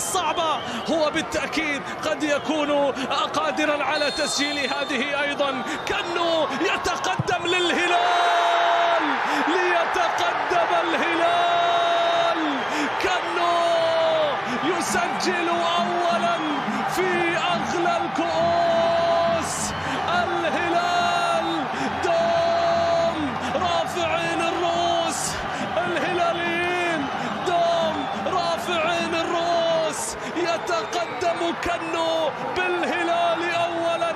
الصعبة هو بالتأكيد قد يكون قادرا على تسجيل هذه أيضا. كأنه يتقدم للهلال، ليتقدم الهلال، كأنه يسجل أولا في أغلى الكؤوس. الهلال دوم رافعين الرؤوس، الهلاليين دوم رافعين الرؤوس. يتقدم كنو بالهلال أولا،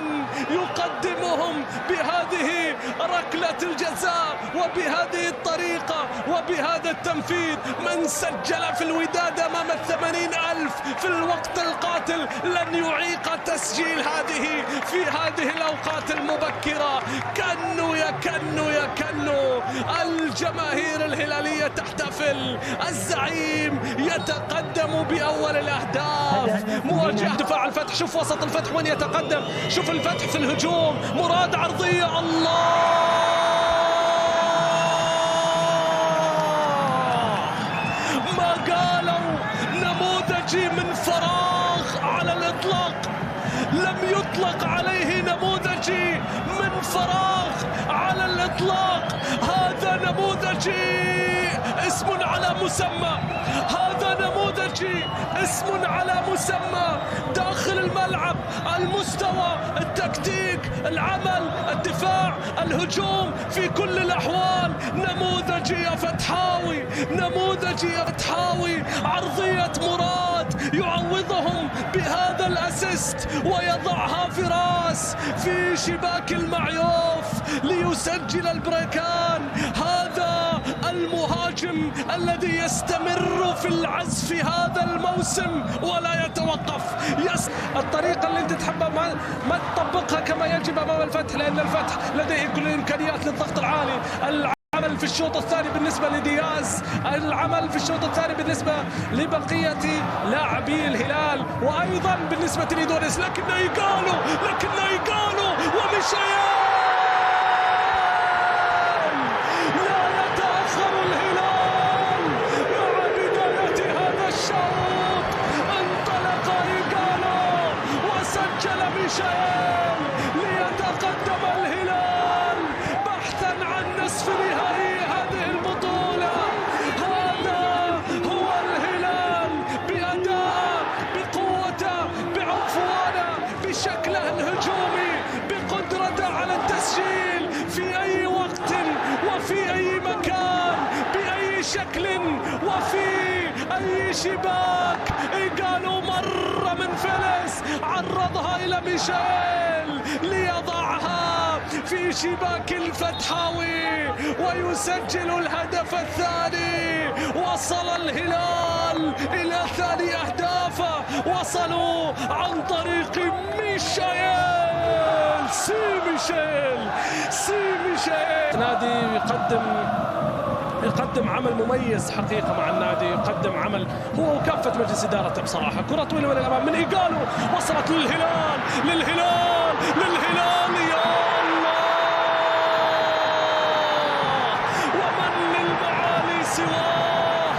يقدمهم بهذه ركلة الجزاء وبهذه الطريقة وبهذا التنفيذ. من سجل في الوداد أمام 80,000 في الوقت القاتل لن يعيق تسجيل هذه في هذه الأوقات المبكرة. كنو يا كنو يا كنو، الجماهير الهلالية تحتفل، الزعيم يتقدم بأول الأهداف. مواجهة دفاع الفتح، شوف وسط الفتح وين يتقدم، شوف الفتح في الهجوم، مراد عرضية، الله ما قالوا، نموذجي من فراغ على الإطلاق، لم يطلق عليه نموذجي من فراغ على الإطلاق. هذا نموذجي اسم على مسمى، هذا نموذجي اسم على مسمى. داخل الملعب المستوى، التكتيك، العمل، الدفاع، الهجوم، في كل الأحوال نموذجي يا فتحاوي، نموذجي يا فتحاوي. عرضية مراد يعوضهم بهذا الأسيست ويضعها في راس في شباك المعيوف ليسجل البريكان. هذا المهاجم الذي يستمر في العزف هذا الموسم ولا يتوقف. الطريقة اللي انت تحبها ما تطبقها كما يجب امام الفتح، لان الفتح لديه كل الامكانيات للضغط العالي. العمل في الشوط الثاني بالنسبة لدياز، العمل في الشوط الثاني بالنسبة لبقية لاعبي الهلال، وأيضا بالنسبة لدونيس. لكنه يقالوا ومشيان. لا يتأخر الهلال مع بداية هذا الشوط. انطلق يقالوا وسجل ميشيل ليتقدم الهلال بحثا عن نصف نهائي هذه البطولة. هذا هو الهلال بأداءه، بقوته، بعنفوانه، بشكله الهجومي، بقدرته على التسجيل في أي وقت وفي أي مكان، بأي شكل وفي أي شباك. قالوا مرة من فلس عرضها إلى ميشيل ليضعها في شباك الفتحاوي ويسجل الهدف الثاني. وصل الهلال إلى ثاني أهدافه، وصلوا عن طريق ميشيل. سي ميشيل نادي يقدم عمل مميز حقيقة مع النادي، يقدم عمل هو وكافة مجلس إدارته بصراحة. كرة طويلة من الأمام من إيجالو، وصلت للهلال يا الله، ومن للمعالي سواه.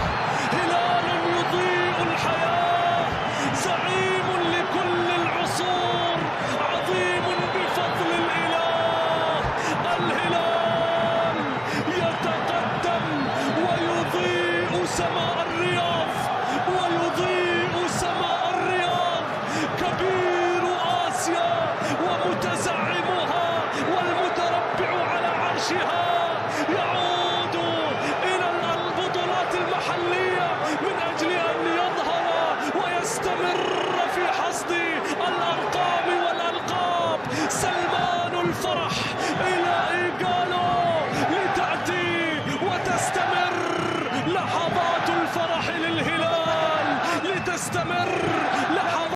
هلال يضيء الحياة، زعيم لكل العصور، عظيم بفضل الإله. الهلال يتقدم ويضيء سماء الرياض، كبير آسيا ومتزعمها والمتربع على عرشها، يعود إلى البطولات المحلية من أجل أن يظهر ويستمر